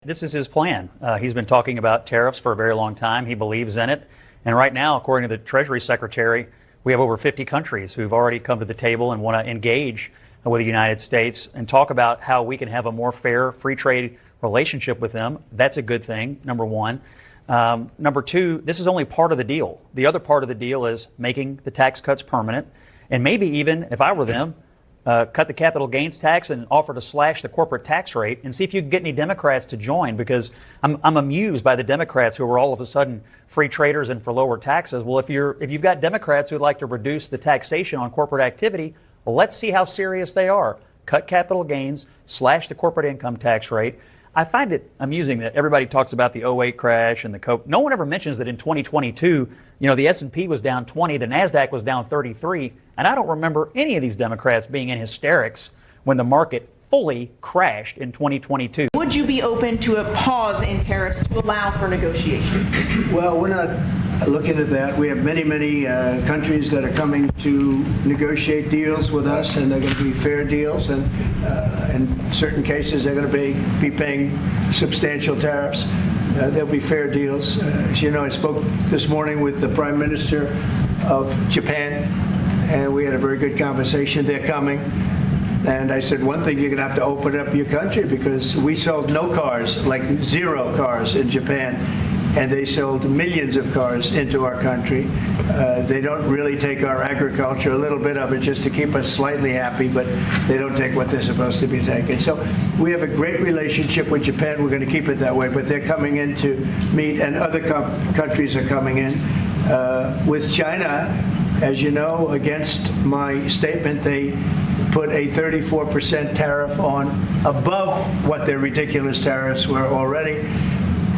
This is his plan. He's been talking about tariffs for a very long time. He believes in it. And right now, according to the Treasury Secretary, we have over 50 countries who've already come to the table and want to engage with the United States and talk about how we can have a more fair free trade relationship with them. That's a good thing, number one. Number two, this is only part of the deal. The other part of the deal is making the tax cuts permanent. And maybe even, if I were them, cut the capital gains tax and offer to slash the corporate tax rate and see if you can get any Democrats to join, because I'm amused by the Democrats who are all of a sudden free traders and for lower taxes. Well, if you've got Democrats who'd like to reduce the taxation on corporate activity, well, let's see how serious they are. Cut capital gains, slash the corporate income tax rate. I find it amusing that everybody talks about the '08 crash and the COVID. No one ever mentions that in 2022, the S&P was down 20, the NASDAQ was down 33, and I don't remember any of these Democrats being in hysterics when the market fully crashed in 2022. Would you be open to a pause in tariffs to allow for negotiations? Well, we're not looking at that. We have many countries that are coming to negotiate deals with us, and they're going to be fair deals, and in certain cases they're going to be paying substantial tariffs. There'll be fair deals. As you know, I spoke this morning with the Prime Minister of Japan, and we had a very good conversation. They're coming. And I said, one thing, you're going to have to open up your country, because we sold no cars, like 0 cars in Japan, and they sold millions of cars into our country. They don't really take our agriculture, a little bit of it just to keep us slightly happy, but they don't take what they're supposed to be taking. So we have a great relationship with Japan. We're going to keep it that way, but they're coming in to meet, and other countries are coming in. With China, as you know, against my statement, they put a 34% tariff on above what their ridiculous tariffs were already.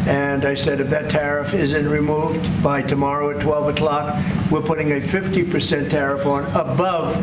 And I said, if that tariff isn't removed by tomorrow at 12 o'clock, we're putting a 50% tariff on above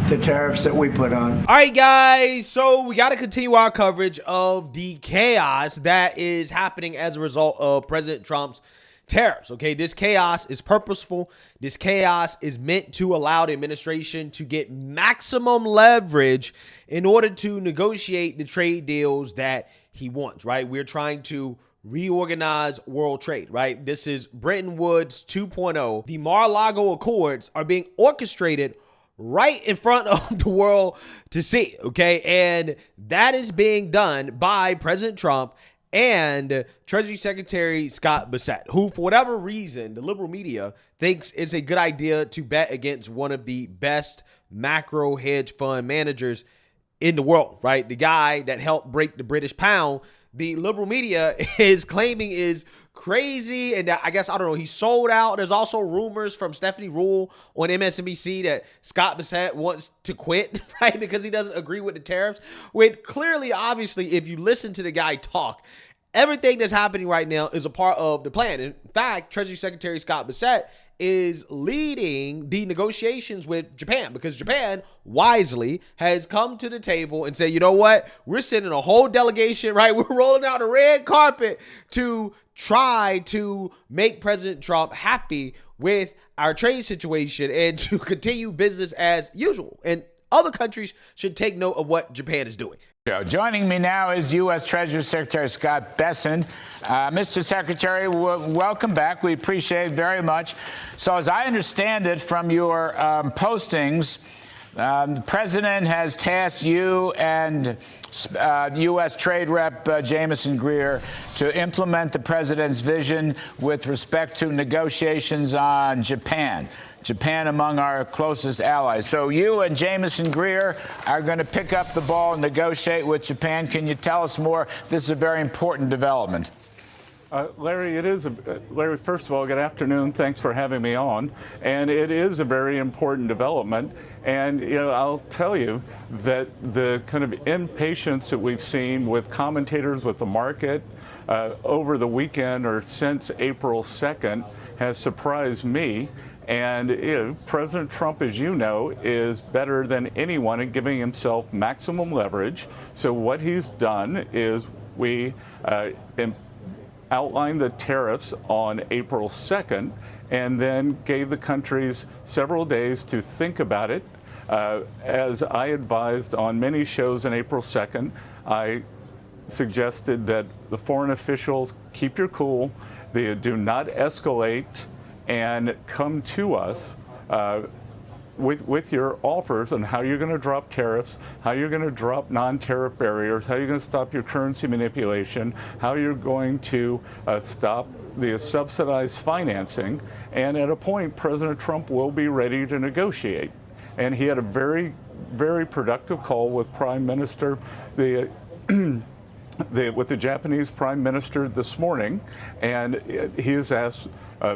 the tariffs that we put on. All right, guys, so we got to continue our coverage of the chaos that is happening as a result of President Trump's tariffs. Okay, this chaos is purposeful. This chaos is meant to allow the administration to get maximum leverage in order to negotiate the trade deals that he wants, right? We're trying to reorganize world trade, right? This is Bretton Woods 2.0. The Mar-a-Lago Accords are being orchestrated right in front of the world to see, okay? And that is being done by President Trump and Treasury Secretary Scott Bessent, who, for whatever reason, the liberal media thinks it's a good idea to bet against one of the best macro hedge fund managers in the world, right? The guy that helped break the British pound, the liberal media is claiming is crazy. And I guess, I don't know, he sold out. There's also rumors from Stephanie Rule on MSNBC that Scott Bessent wants to quit, right? Because he doesn't agree with the tariffs. When clearly, obviously, if you listen to the guy talk, everything that's happening right now is a part of the plan. In fact, Treasury Secretary Scott Bessent is leading the negotiations with Japan, because Japan wisely has come to the table and said, you know what, we're sending a whole delegation, right? We're rolling out a red carpet to try to make President Trump happy with our trade situation and to continue business as usual. And other countries should take note of what Japan is doing. Joining me now is U.S. Treasury Secretary Scott Bessent. Mr. Secretary, welcome back. We appreciate it very much. So as I understand it from your postings, the President has tasked you and U.S. Trade Rep Jamieson Greer to implement the President's vision with respect to negotiations on Japan among our closest allies. So you and Jamieson Greer are going to pick up the ball and negotiate with Japan. Can you tell us more? This is a very important development. Larry, Larry, first of all, good afternoon. Thanks for having me on. And it is a very important development. And I'll tell you that the kind of impatience that we've seen with commentators, with the market over the weekend or since April 2nd has surprised me. And President Trump, as you know, is better than anyone at giving himself maximum leverage. So what he's done is we outlined the tariffs on April 2nd and then gave the countries several days to think about it. As I advised on many shows on April 2nd, I suggested that the foreign officials keep your cool, they do not escalate, and come to us with your offers on how you're going to drop tariffs, how you're going to drop non-tariff barriers, how you're going to stop your currency manipulation, how you're going to stop the subsidized financing. And at a point, President Trump will be ready to negotiate. And he had a very, very productive call with Prime Minister, with the Japanese Prime Minister this morning, and he has asked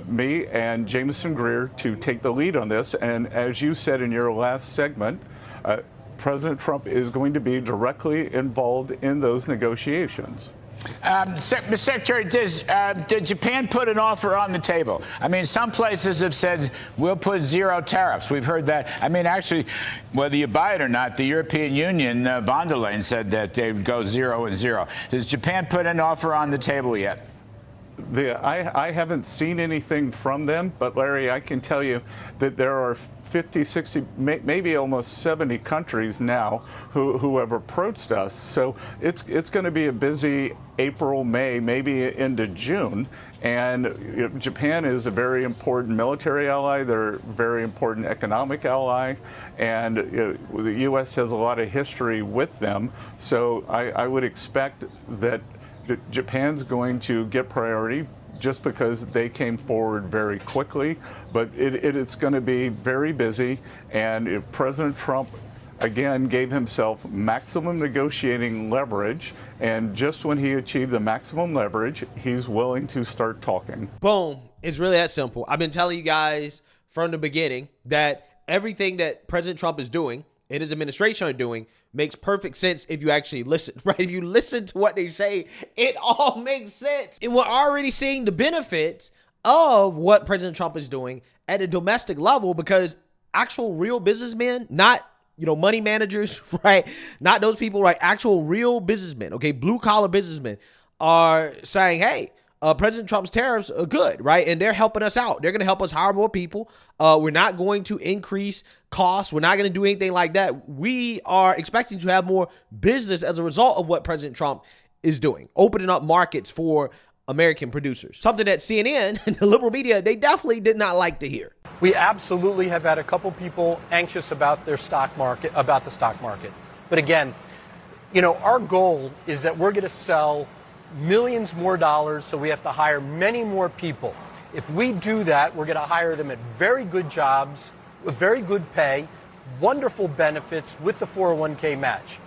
me and Jameson Greer to take the lead on this. And as you said in your last segment, President Trump is going to be directly involved in those negotiations. Mr. Secretary, did Japan put an offer on the table? I mean, some places have said we'll put zero tariffs. We've heard that. I mean, actually, whether you buy it or not, the European Union, von der Leyen, said that they would go 0 and 0. Does Japan put an offer on the table yet? I haven't seen anything from them, but Larry, I can tell you that there are 50, 60, maybe almost 70 countries now who have approached us. So it's going to be a busy April, May, maybe into June. And Japan is a very important military ally. They're a very important economic ally. And the U.S. has a lot of history with them. So I would expect that Japan's going to get priority just because they came forward very quickly, but it's going to be very busy. And if President Trump, again, gave himself maximum negotiating leverage, and just when he achieved the maximum leverage, he's willing to start talking. Boom. It's really that simple. I've been telling you guys from the beginning that everything that President Trump is doing and his administration are doing makes perfect sense if you actually listen, right? If you listen to what they say, it all makes sense. And we're already seeing the benefits of what President Trump is doing at a domestic level, because actual real businessmen, not, money managers, right? Not those people, right? Actual real businessmen, okay? Blue collar businessmen are saying, hey, President Trump's tariffs are good, right? And they're helping us out. They're going to help us hire more people. We're not going to increase costs. We're not going to do anything like that. We are expecting to have more business as a result of what President Trump is doing, opening up markets for American producers. Something that CNN and the liberal media, they definitely did not like to hear. We absolutely have had a couple people anxious about their stock market, about the stock market. But again, our goal is that we're going to sell millions more dollars, so we have to hire many more people. If we do that, we're going to hire them at very good jobs, with very good pay, wonderful benefits with the 401k match.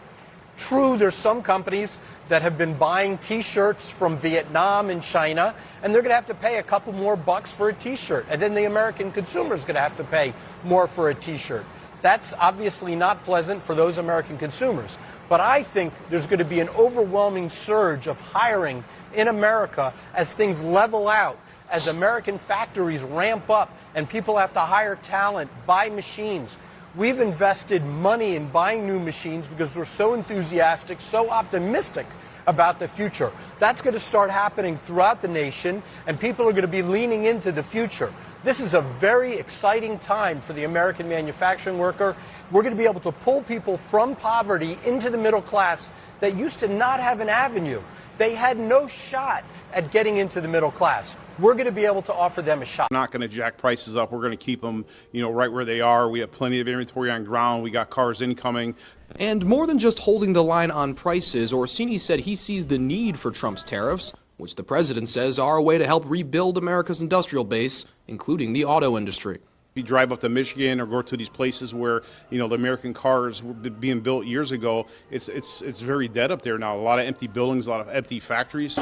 True, there's some companies that have been buying T-shirts from Vietnam and China, and they're going to have to pay a couple more bucks for a T-shirt, and then the American consumer is going to have to pay more for a T-shirt. That's obviously not pleasant for those American consumers. But I think there's going to be an overwhelming surge of hiring in America as things level out, as American factories ramp up and people have to hire talent, buy machines. We've invested money in buying new machines because we're so enthusiastic, so optimistic about the future. That's going to start happening throughout the nation, and people are going to be leaning into the future. This is a very exciting time for the American manufacturing worker. We're going to be able to pull people from poverty into the middle class that used to not have an avenue. They had no shot at getting into the middle class. We're going to be able to offer them a shot. We're not going to jack prices up. We're going to keep them, right where they are. We have plenty of inventory on ground. We got cars incoming. And more than just holding the line on prices, Orsini said he sees the need for Trump's tariffs, which the president says are a way to help rebuild America's industrial base, including the auto industry. If you drive up to Michigan or go to these places where, the American cars were being built years ago, it's very dead up there now. A lot of empty buildings, a lot of empty factories.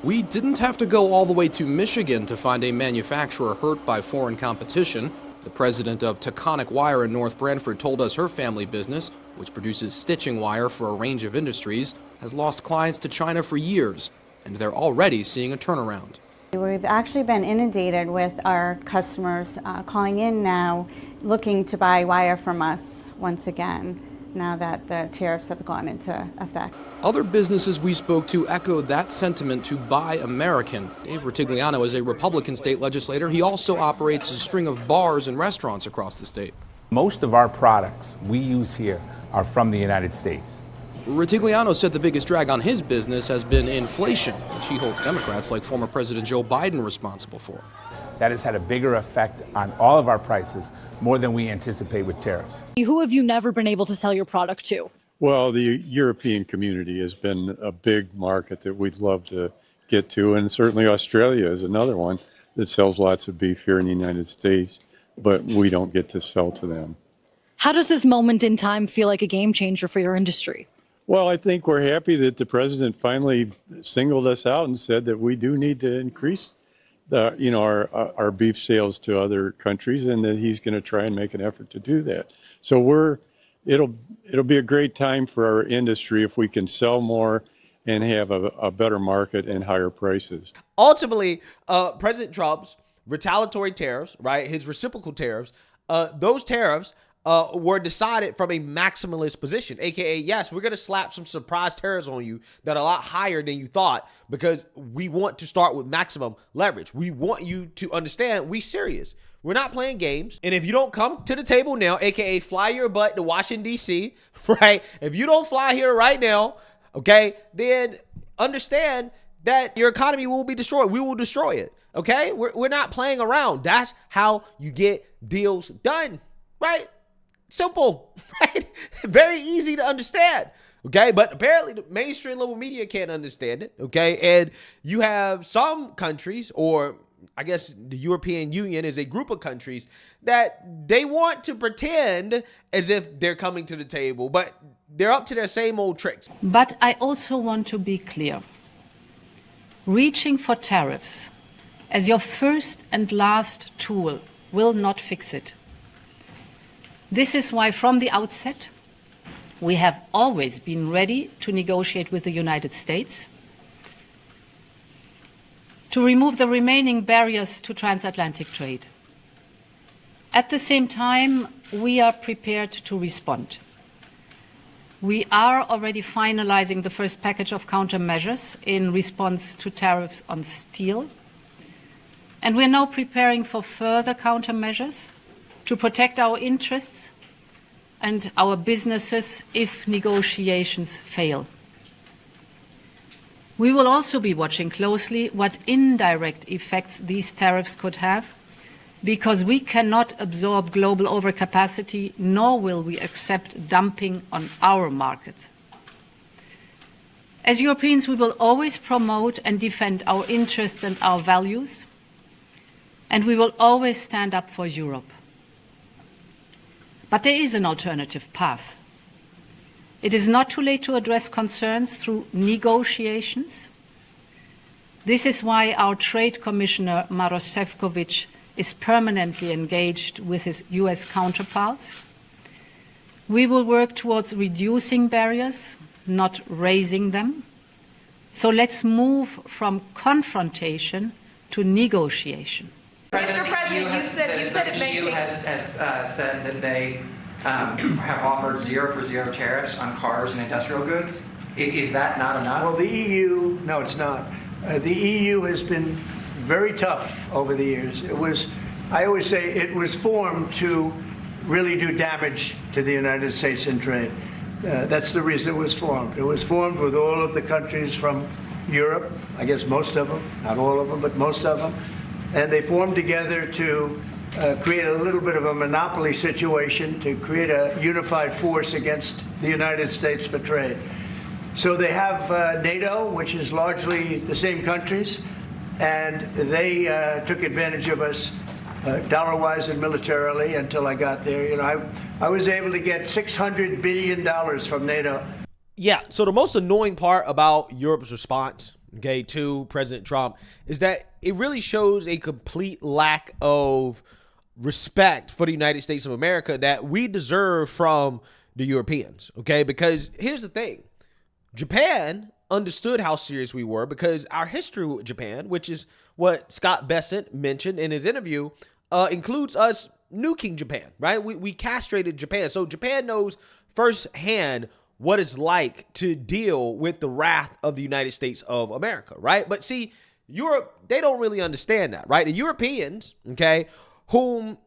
We didn't have to go all the way to Michigan to find a manufacturer hurt by foreign competition. The president of Taconic Wire in North Branford told us her family business, which produces stitching wire for a range of industries, has lost clients to China for years, and they're already seeing a turnaround. We've actually been inundated with our customers calling in now, looking to buy wire from us once again, now that the tariffs have gone into effect. Other businesses we spoke to echoed that sentiment to buy American. Dave Rutigliano is a Republican state legislator. He also operates a string of bars and restaurants across the state. Most of our products we use here are from the United States. Ritigliano said the biggest drag on his business has been inflation, which he holds Democrats like former President Joe Biden responsible for. That has had a bigger effect on all of our prices, more than we anticipate with tariffs. Who have you never been able to sell your product to? Well, the European community has been a big market that we'd love to get to, and certainly Australia is another one that sells lots of beef here in the United States, but we don't get to sell to them. How does this moment in time feel like a game changer for your industry? Well, I think we're happy that the president finally singled us out and said that we do need to increase our beef sales to other countries, and that he's going to try and make an effort to do that. So it'll be a great time for our industry if we can sell more and have a better market and higher prices. Ultimately, President Trump's retaliatory tariffs, right, his reciprocal tariffs, those tariffs were decided from a maximalist position, aka, yes, we're going to slap some surprise tariffs on you that are a lot higher than you thought because we want to start with maximum leverage. We want you to understand we serious. We're not playing games. And if you don't come to the table now, aka fly your butt to Washington, D.C., right? If you don't fly here right now, okay, then understand that your economy will be destroyed. We will destroy it, okay? We're not playing around. That's how you get deals done, right? Simple, right? Very easy to understand, okay? But apparently the mainstream level media can't understand it, okay? And you have some countries, or I guess the European Union is a group of countries that they want to pretend as if they're coming to the table, but they're up to their same old tricks. But I also want to be clear. Reaching for tariffs as your first and last tool will not fix it. This is why from the outset, we have always been ready to negotiate with the United States to remove the remaining barriers to transatlantic trade. At the same time, we are prepared to respond. We are already finalizing the first package of countermeasures in response to tariffs on steel, and we're now preparing for further countermeasures to protect our interests and our businesses if negotiations fail. We will also be watching closely what indirect effects these tariffs could have, because we cannot absorb global overcapacity, nor will we accept dumping on our markets. As Europeans, we will always promote and defend our interests and our values, and we will always stand up for Europe. But there is an alternative path. It is not too late to address concerns through negotiations. This is why our Trade Commissioner, Maroš Šefčovič, is permanently engaged with his US counterparts. We will work towards reducing barriers, not raising them. So let's move from confrontation to negotiation. Mr. President, you said it the EU has said that they have offered 0 for 0 tariffs on cars and industrial goods. Is that not enough? Well, the EU, no, it's not. The EU has been very tough over the years. I always say it was formed to really do damage to the United States in trade. That's the reason it was formed. It was formed with all of the countries from Europe, I guess most of them, not all of them, but most of them. And they formed together to create a little bit of a monopoly situation, to create a unified force against the United States for trade. So they have NATO, which is largely the same countries, and they took advantage of us dollar-wise and militarily until I got there. You know, I was able to get $600 billion from NATO. Yeah, so the most annoying part about Europe's response, okay, to President Trump is that it really shows a complete lack of respect for the United States of America that we deserve from the Europeans, okay? Because here's the thing. Japan understood how serious we were because our history with Japan, which is what Scott Bessent mentioned in his interview, includes us nuking Japan, right? We castrated Japan. So Japan knows firsthand what it's like to deal with the wrath of the United States of America, right? But see, Europe, they don't really understand that, right? The Europeans, okay, whom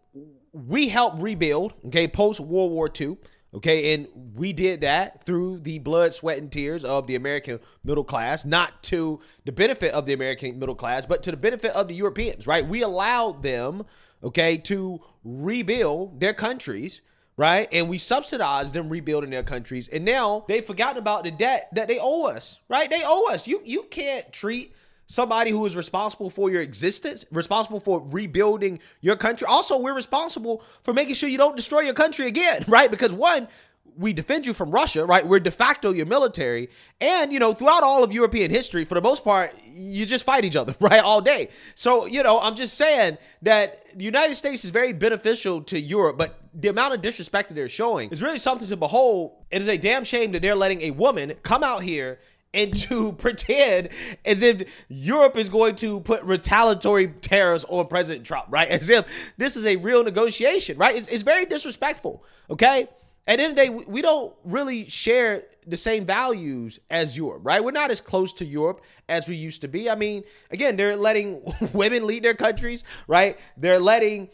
we helped rebuild, okay, post-World War II, Okay, and we did that through the blood, sweat, and tears of the American middle class, not to the benefit of the American middle class, but to the benefit of the Europeans, right? We allowed them, okay, to rebuild their countries, right? And we subsidized them rebuilding their countries. And now they've forgotten about the debt that they owe us, right? They owe us. You can't treat somebody who is responsible for your existence, responsible for rebuilding your country. Also, we're responsible for making sure you don't destroy your country again, right? Because one, we defend you from Russia, right? We're de facto your military. And, throughout all of European history, for the most part, you just fight each other, right? All day. So, I'm just saying that the United States is very beneficial to Europe, but the amount of disrespect that they're showing is really something to behold. It is a damn shame that they're letting a woman come out here and to pretend as if Europe is going to put retaliatory tariffs on President Trump, right? As if this is a real negotiation, right? It's very disrespectful, okay? At the end of the day, we don't really share the same values as Europe, right? We're not as close to Europe as we used to be. I mean, again, they're letting women lead their countries, right? They're letting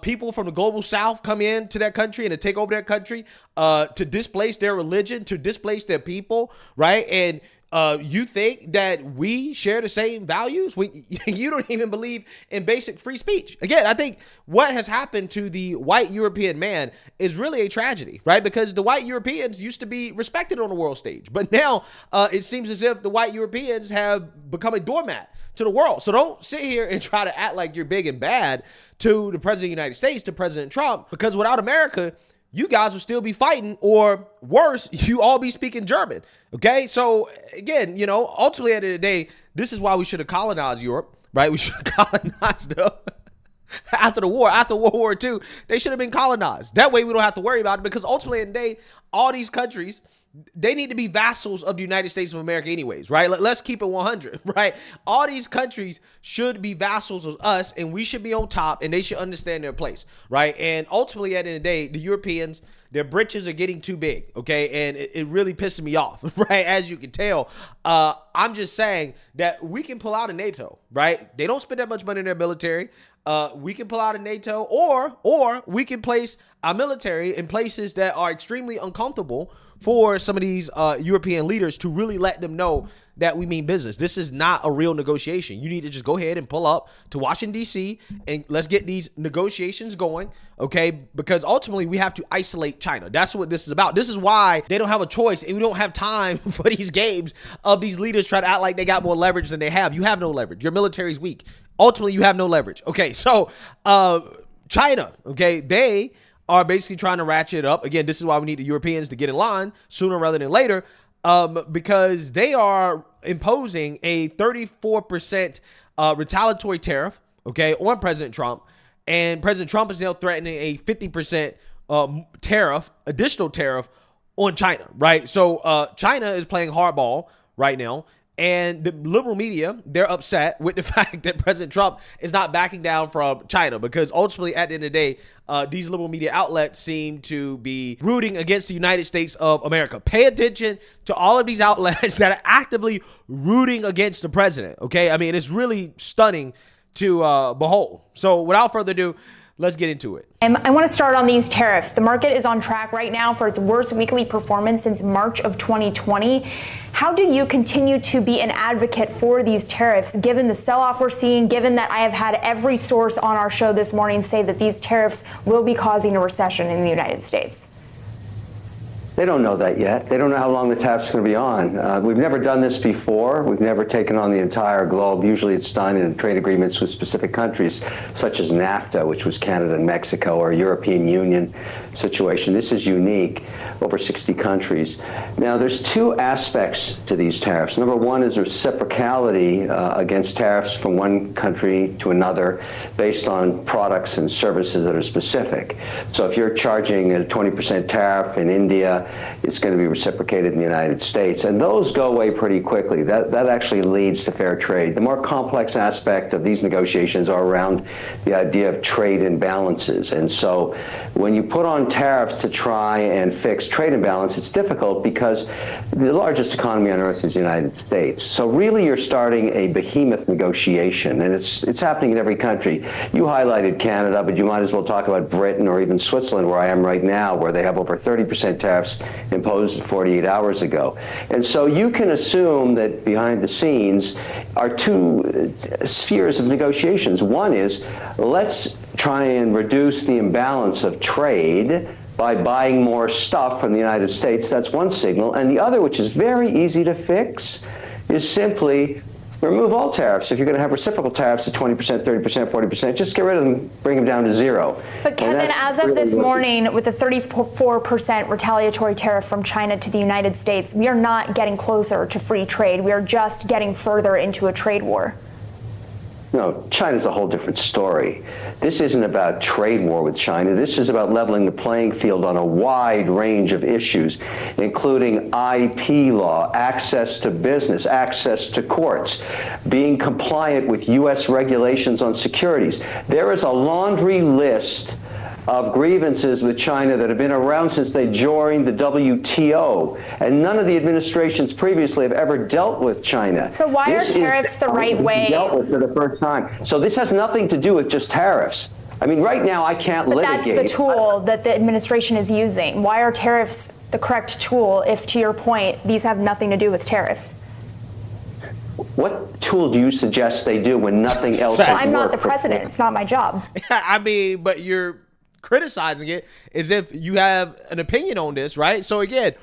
people from the global south come in to their country and to take over their country, to displace their religion, to displace their people, right? And you think that we share the same values? You don't even believe in basic free speech. Again, I think what has happened to the white European man is really a tragedy, right? Because the white Europeans used to be respected on the world stage, but now it seems as if the white Europeans have become a doormat to the world. So don't sit here and try to act like you're big and bad to the president of the United States, to President Trump, because without America, you guys will still be fighting, or worse, you all be speaking German. Okay. So again, ultimately at the end of the day, this is why we should have colonized Europe, right? We should have colonized them after the war, after World War II. They should have been colonized. That way we don't have to worry about it, because ultimately at the end of the day, all these countries, they need to be vassals of the United States of America anyways, right? Let's keep it 100, right? All these countries should be vassals of us, and we should be on top, and they should understand their place, right? And ultimately, at the end of the day, the Europeans, their britches are getting too big, okay? And it really pisses me off, right? As you can tell, I'm just saying that we can pull out of NATO, right? They don't spend that much money in their military. We can pull out of NATO, or we can place our military in places that are extremely uncomfortable for some of these European leaders, to really let them know that we mean business. This is not a real negotiation. You need to just go ahead and pull up to Washington, D.C., and let's get these negotiations going, okay? Because ultimately, we have to isolate China. That's what this is about. This is why they don't have a choice, and we don't have time for these games of these leaders trying to act like they got more leverage than they have. You have no leverage. Your military is weak. Ultimately, you have no leverage. Okay, so China, okay, they are basically trying to ratchet it up. Again, this is why we need the Europeans to get in line sooner rather than later, because they are imposing a 34% retaliatory tariff, okay, on President Trump. And President Trump is now threatening a 50% tariff, additional tariff on China, right? So China is playing hardball right now. And the liberal media, they're upset with the fact that President Trump is not backing down from China, because ultimately, at the end of the day, these liberal media outlets seem to be rooting against the United States of America. Pay attention to all of these outlets that are actively rooting against the president, okay? I mean, it's really stunning to behold. So without further ado, let's get into it. I want to start on these tariffs. The market is on track right now for its worst weekly performance since March of 2020. How do you continue to be an advocate for these tariffs, given the sell-off we're seeing, given that I have had every source on our show this morning say that these tariffs will be causing a recession in the United States? They don't know that yet. They don't know how long the tariff's going to be on. We've never done this before. We've never taken on the entire globe. Usually it's done in trade agreements with specific countries, such as NAFTA, which was Canada and Mexico, or a European Union situation. This is unique, over 60 countries. Now, there's two aspects to these tariffs. Number one is reciprocality against tariffs from one country to another based on products and services that are specific. So if you're charging a 20% tariff in India, China is going to be reciprocated in the United States. And those go away pretty quickly. That actually leads to fair trade. The more complex aspect of these negotiations are around the idea of trade imbalances. And so when you put on tariffs to try and fix trade imbalance, it's difficult because the largest economy on earth is the United States. So really you're starting a behemoth negotiation, and it's happening in every country. You highlighted Canada, but you might as well talk about Britain or even Switzerland, where I am right now, where they have over 30% tariffs imposed 48 hours ago. And so you can assume that behind the scenes are two spheres of negotiations. One is, let's try and reduce the imbalance of trade by buying more stuff from the United States. That's one signal. And the other, which is very easy to fix, is simply remove all tariffs. If you're going to have reciprocal tariffs at 20%, 30%, 40%, just get rid of them, bring them down to zero. But Kevin, as of this morning, with the 34% retaliatory tariff from China to the United States, we are not getting closer to free trade. We are just getting further into a trade war. No, China's a whole different story. This isn't about trade war with China. This is about leveling the playing field on a wide range of issues, including IP law, access to business, access to courts, being compliant with U.S. regulations on securities. There is a laundry list of grievances with China that have been around since they joined the WTO, and none of the administrations previously have ever dealt with China. So why are tariffs the right way? Dealt with for the first time. So this has nothing to do with just tariffs. I mean, right now I can't litigate. But that's the tool that the administration is using. Why are tariffs the correct tool if, to your point, these have nothing to do with tariffs? What tool do you suggest they do when nothing else has I'm not the worked president. It's not my job. I mean, but you're criticizing it as if you have an opinion on this, right? So again,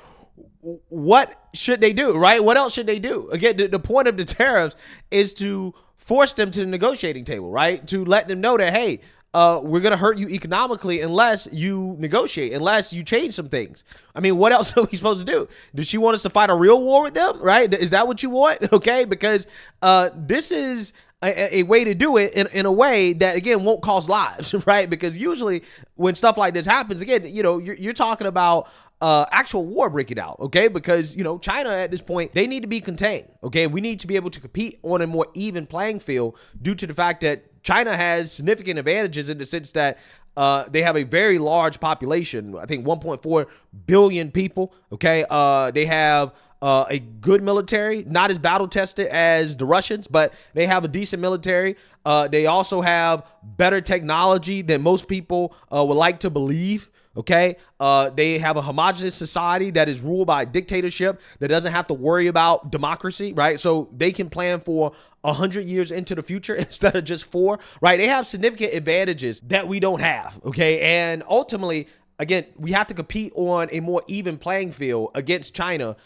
what should they do, right? What else should they do? Again, the point of the tariffs is to force them to the negotiating table, right? To let them know that, hey, we're going to hurt you economically unless you negotiate, unless you change some things. I mean, what else are we supposed to do? Does she want us to fight a real war with them, right? Is that what you want? Okay, because this is a way to do it in a way that, again, won't cost lives, right? Because usually when stuff like this happens, again, you know, you're talking about actual war breaking out, okay? Because, you know, China at this point, they need to be contained, okay? We need to be able to compete on a more even playing field due to the fact that China has significant advantages in the sense that they have a very large population, I think 1.4 billion people, okay? They have a good military, not as battle tested as the Russians, but they have a decent military. They also have better technology than most people would like to believe. Okay. They have a homogenous society that is ruled by a dictatorship that doesn't have to worry about democracy, right? So they can plan for 100 years into the future instead of just 4, right? They have significant advantages that we don't have. Okay. And ultimately, again, we have to compete on a more even playing field against China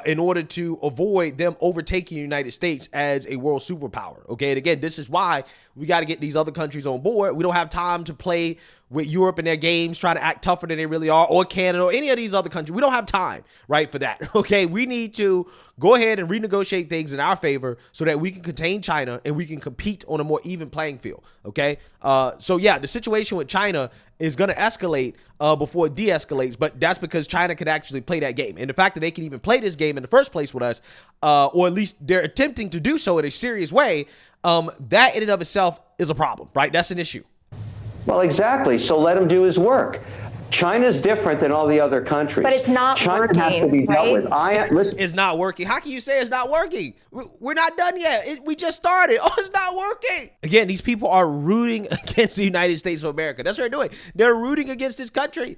in order to avoid them overtaking the United States as a world superpower. Okay. And again, this is why we got to get these other countries on board. We don't have time to play with Europe in their games, trying to act tougher than they really are, or Canada, or any of these other countries. We don't have time, right, for that. Okay. We need to go ahead and renegotiate things in our favor so that we can contain China and we can compete on a more even playing field. Okay. So yeah, the situation with China is going to escalate before it de-escalates, but that's because China can actually play that game. And the fact that they can even play this game in the first place with us, or at least they're attempting to do so in a serious way, that in and of itself is a problem, right? That's an issue. Well, exactly. So let him do his work. China's different than all the other countries. But it's not China has to be dealt with. It's not working. How can you say it's not working? We're not done yet. We just started. Oh, it's not working. Again, these people are rooting against the United States of America. That's what they're doing. They're rooting against this country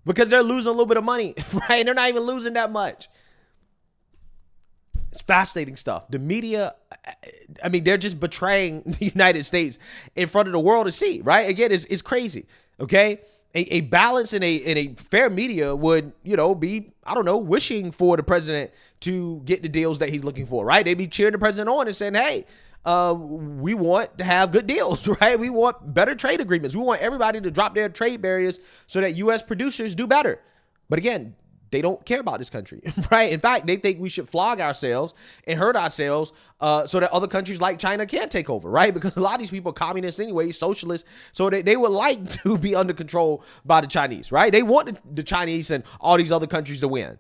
because they're losing a little bit of money, right? They're not even losing that much. It's fascinating stuff. The media, I mean, they're just betraying the United States in front of the world to see, right? Again, it's crazy, okay? A balance in a fair media would, you know, be, I don't know, wishing for the president to get the deals that he's looking for, right? They'd be cheering the president on and saying, hey, we want to have good deals, right? We want better trade agreements. We want everybody to drop their trade barriers so that U.S. producers do better. But again, they don't care about this country, right? In fact, they think we should flog ourselves and hurt ourselves so that other countries like China can't take over, right? Because a lot of these people are communists anyway, socialists, so they would like to be under control by the Chinese, right? They want the Chinese and all these other countries to win.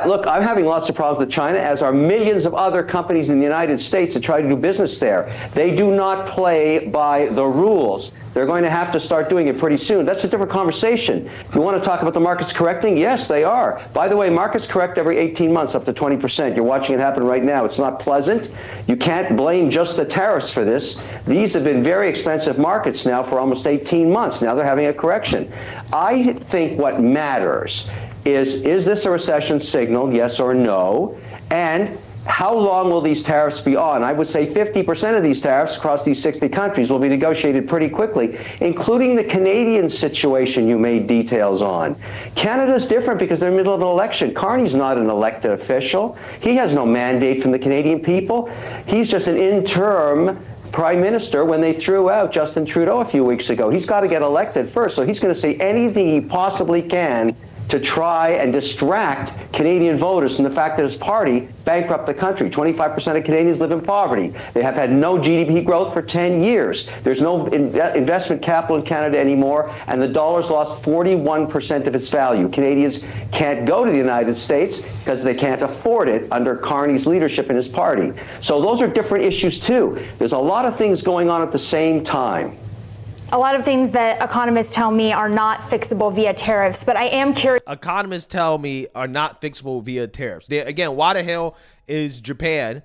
Look, I'm having lots of problems with China, as are millions of other companies in the United States that try to do business there. They do not play by the rules. They're going to have to start doing it pretty soon. That's a different conversation. You want to talk about the markets correcting? Yes, they are. By the way, markets correct every 18 months up to 20%. You're watching it happen right now. It's not pleasant. You can't blame just the tariffs for this. These have been very expensive markets now for almost 18 months. Now they're having a correction. I think what matters is this a recession signal, yes or no? And how long will these tariffs be on? I would say 50% of these tariffs across these 60 countries will be negotiated pretty quickly, including the Canadian situation you made details on. Canada's different because they're in the middle of an election. Carney's not an elected official. He has no mandate from the Canadian people. He's just an interim prime minister when they threw out Justin Trudeau a few weeks ago. He's got to get elected first, so he's going to say anything he possibly can to try and distract Canadian voters from the fact that his party bankrupt the country. 25% of Canadians live in poverty. They have had no GDP growth for 10 years. There's no investment capital in Canada anymore, and the dollar's lost 41% of its value. Canadians can't go to the United States because they can't afford it under Carney's leadership in his party. So those are different issues too. There's a lot of things going on at the same time. A lot of things that economists tell me are not fixable via tariffs, but I am curious. Economists tell me are not fixable via tariffs. Again, why the hell is Japan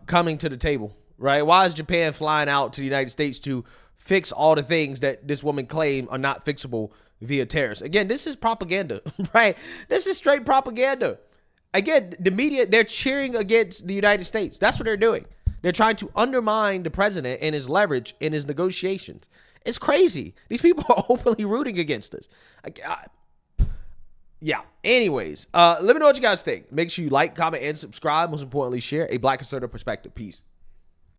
coming to the table, right? Why is Japan flying out to the United States to fix all the things that this woman claimed are not fixable via tariffs? Again, this is propaganda, right? This is straight propaganda. Again, the media, they're cheering against the United States. That's what they're doing. They're trying to undermine the president and his leverage in his negotiations. It's crazy. These people are openly rooting against us. Yeah. Anyways, let me know what you guys think. Make sure you like, comment, and subscribe. Most importantly, share a Black conservative perspective. Peace.